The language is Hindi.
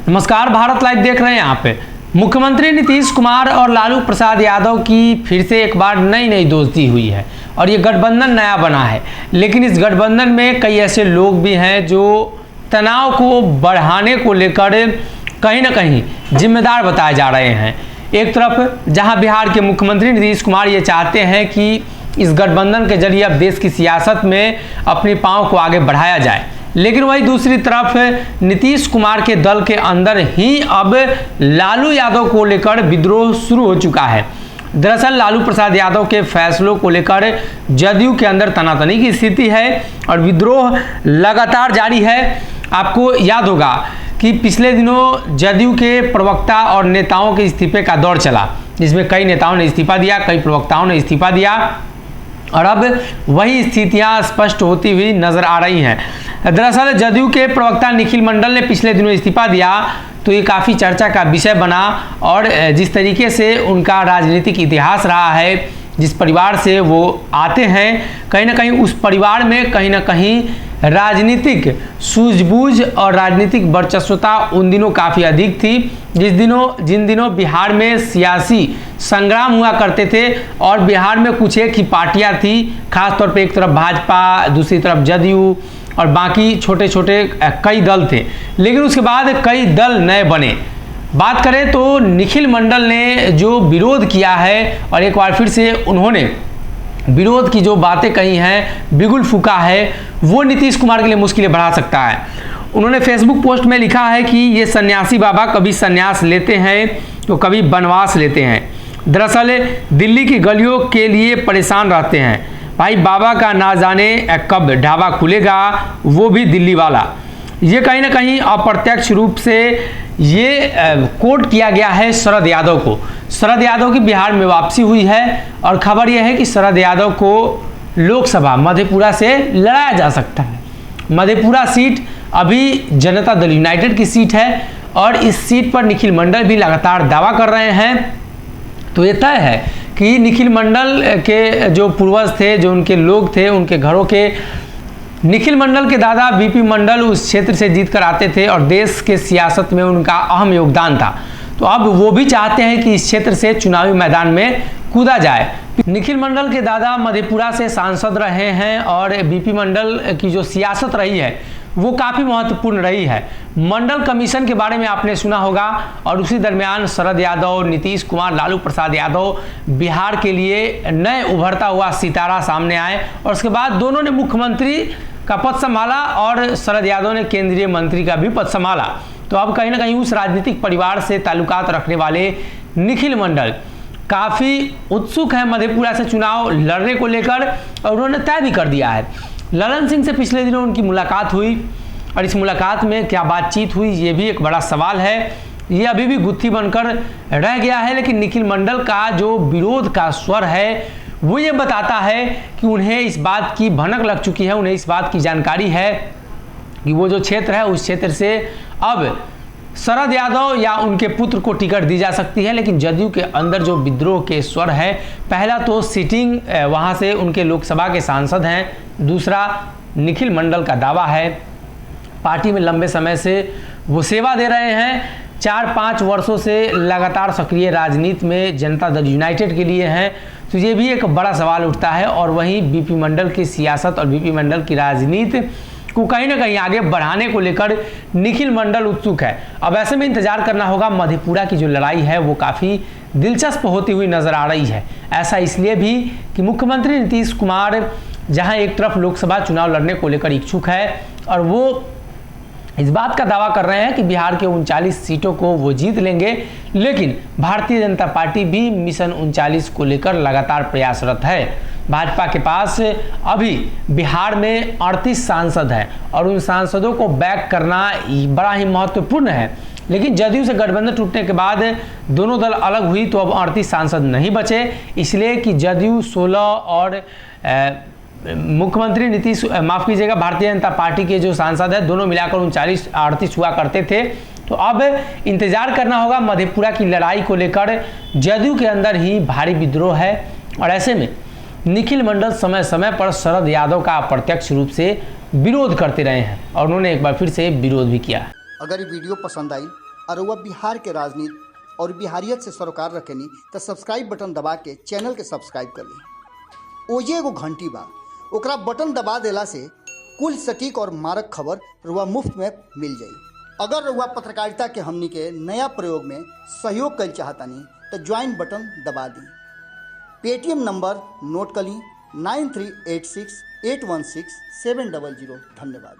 नमस्कार, भारत लाइव देख रहे हैं। यहाँ पे मुख्यमंत्री नीतीश कुमार और लालू प्रसाद यादव की फिर से एक बार नई दोस्ती हुई है और ये गठबंधन नया बना है। लेकिन इस गठबंधन में कई ऐसे लोग भी हैं जो तनाव को बढ़ाने को लेकर कहीं ना कहीं जिम्मेदार बताए जा रहे हैं। एक तरफ जहां बिहार के मुख्यमंत्री नीतीश कुमार ये चाहते हैं कि इस गठबंधन के जरिए अब देश की सियासत में अपनी पाँव को आगे बढ़ाया जाए, लेकिन वही दूसरी तरफ नीतीश कुमार के दल के अंदर ही अब लालू यादव को लेकर विद्रोह शुरू हो चुका है। दरअसल लालू प्रसाद यादव के फैसलों को लेकर जदयू के अंदर तनातनी की स्थिति है और विद्रोह लगातार जारी है। आपको याद होगा कि पिछले दिनों जदयू के प्रवक्ता और नेताओं के इस्तीफे का दौर चला, जिसमें कई नेताओं ने इस्तीफा दिया, कई प्रवक्ताओं ने इस्तीफा दिया और अब वही स्थितियां स्पष्ट होती हुई नजर आ रही हैं। दरअसल जदयू के प्रवक्ता निखिल मंडल ने पिछले दिनों इस्तीफा दिया तो ये काफ़ी चर्चा का विषय बना और जिस तरीके से उनका राजनीतिक इतिहास रहा है, जिस परिवार से वो आते हैं, कहीं ना कहीं उस परिवार में कहीं ना कहीं राजनीतिक सूझबूझ और राजनीतिक वर्चस्वता उन दिनों काफ़ी अधिक थी। जिन दिनों बिहार में सियासी संग्राम हुआ करते थे और बिहार में कुछ एक ही पार्टियां थी, खासतौर पे एक तरफ भाजपा, दूसरी तरफ जदयू और बाकी छोटे छोटे कई दल थे। लेकिन उसके बाद कई दल नए बने। बात करें तो निखिल मंडल ने जो विरोध किया है और एक बार फिर से उन्होंने विरोध की जो बातें कही हैं, बिगुल फूका है, वो नीतीश कुमार के लिए मुश्किलें बढ़ा सकता है। उन्होंने फेसबुक पोस्ट में लिखा है कि ये सन्यासी बाबा कभी सन्यास लेते हैं तो कभी वनवास लेते हैं। दरअसल दिल्ली की गलियों के लिए परेशान रहते हैं। भाई बाबा का ना जाने कब ढाबा खुलेगा, वो भी दिल्ली वाला। ये कहीं ना कहीं अप्रत्यक्ष रूप से ये कोट किया गया है शरद यादव को। शरद यादव की बिहार में वापसी हुई है और खबर यह है कि शरद यादव को लोकसभा मधेपुरा से लड़ाया जा सकता है। मधेपुरा सीट अभी जनता दल यूनाइटेड की सीट है और इस सीट पर निखिल मंडल भी लगातार दावा कर रहे हैं। तो ये तय है कि निखिल मंडल के जो पूर्वज थे, जो उनके लोग थे, उनके घरों के निखिल मंडल के दादा बीपी मंडल उस क्षेत्र से जीत कर आते थे और देश के सियासत में उनका अहम योगदान था। तो अब वो भी चाहते हैं कि इस क्षेत्र से चुनावी मैदान में कूदा जाए। निखिल मंडल के दादा मधेपुरा से सांसद रहे हैं और बीपी मंडल की जो सियासत रही है वो काफ़ी महत्वपूर्ण रही है। मंडल कमीशन के बारे में आपने सुना होगा और उसी दरमियान शरद यादव, नीतीश कुमार, लालू प्रसाद यादव बिहार के लिए नए उभरता हुआ सितारा सामने आए और उसके बाद दोनों ने मुख्यमंत्री का पद संभाला और शरद यादव ने केंद्रीय मंत्री का भी पद संभाला। तो अब कहीं ना कहीं उस राजनीतिक परिवार से ताल्लुकात रखने वाले निखिल मंडल काफ़ी उत्सुक है मधेपुरा से चुनाव लड़ने को लेकर और उन्होंने तय भी कर दिया है। ललन सिंह से पिछले दिनों उनकी मुलाकात हुई और इस मुलाकात में क्या बातचीत हुई, ये भी एक बड़ा सवाल है। ये अभी भी गुत्थी बनकर रह गया है। लेकिन निखिल मंडल का जो विरोध का स्वर है वो ये बताता है कि उन्हें इस बात की भनक लग चुकी है, उन्हें इस बात की जानकारी है कि वो जो क्षेत्र है उस क्षेत्र से अब शरद यादव या उनके पुत्र को टिकट दी जा सकती है। लेकिन जदयू के अंदर जो विद्रोह के स्वर है, पहला तो सिटिंग वहाँ से उनके लोकसभा के सांसद हैं, दूसरा निखिल मंडल का दावा है पार्टी में लंबे समय से वो सेवा दे रहे हैं, 4-5 वर्षों से लगातार सक्रिय राजनीति में जनता दल यूनाइटेड के लिए हैं। तो ये भी एक बड़ा सवाल उठता है और वहीं बीपी मंडल की सियासत और बीपी मंडल की राजनीति को कहीं ना कहीं आगे बढ़ाने को लेकर निखिल मंडल उत्सुक है। अब ऐसे में इंतजार करना होगा। मधेपुरा की जो लड़ाई है वो काफ़ी दिलचस्प होती हुई नजर आ रही है। ऐसा इसलिए भी कि मुख्यमंत्री नीतीश कुमार जहां एक तरफ लोकसभा चुनाव लड़ने को लेकर इच्छुक है और वो इस बात का दावा कर रहे हैं कि बिहार के 39 सीटों को वो जीत लेंगे, लेकिन भारतीय जनता पार्टी भी मिशन 39 को लेकर लगातार प्रयासरत है। भाजपा के पास अभी बिहार में 38 सांसद हैं और उन सांसदों को बैक करना बड़ा ही महत्वपूर्ण है। लेकिन जदयू से गठबंधन टूटने के बाद दोनों दल अलग हुई तो अब 38 सांसद नहीं बचे, इसलिए कि जदयू 16 और मुख्यमंत्री नीतीश माफ़ कीजिएगा भारतीय जनता पार्टी के जो सांसद हैं दोनों मिलाकर 39-38 हुआ करते थे। तो अब इंतजार करना होगा। मधेपुरा की लड़ाई को लेकर जदयू के अंदर ही भारी विद्रोह है और ऐसे में निखिल मंडल समय समय पर शरद यादव का अप्रत्यक्ष रूप से विरोध करते रहे हैं और उन्होंने एक बार फिर से विरोध भी किया। अगर ये वीडियो पसंद आई और वह बिहार के राजनीति और बिहारियत से सरोकार रखेनी तो सब्सक्राइब बटन दबा के चैनल के सब्सक्राइब कर ली। ओजे एगो घंटी बा, ओकरा बटन दबा देला से कुल सटीक और मारक खबर रुआ मुफ्त में मिल जाई। अगर रुआ पत्रकारिता के हमनी के नया प्रयोग में सहयोग कर चाहतानी तो ज्वाइन बटन दबा दी। पेटीएम नंबर नोट कर ली 9386816700। धन्यवाद।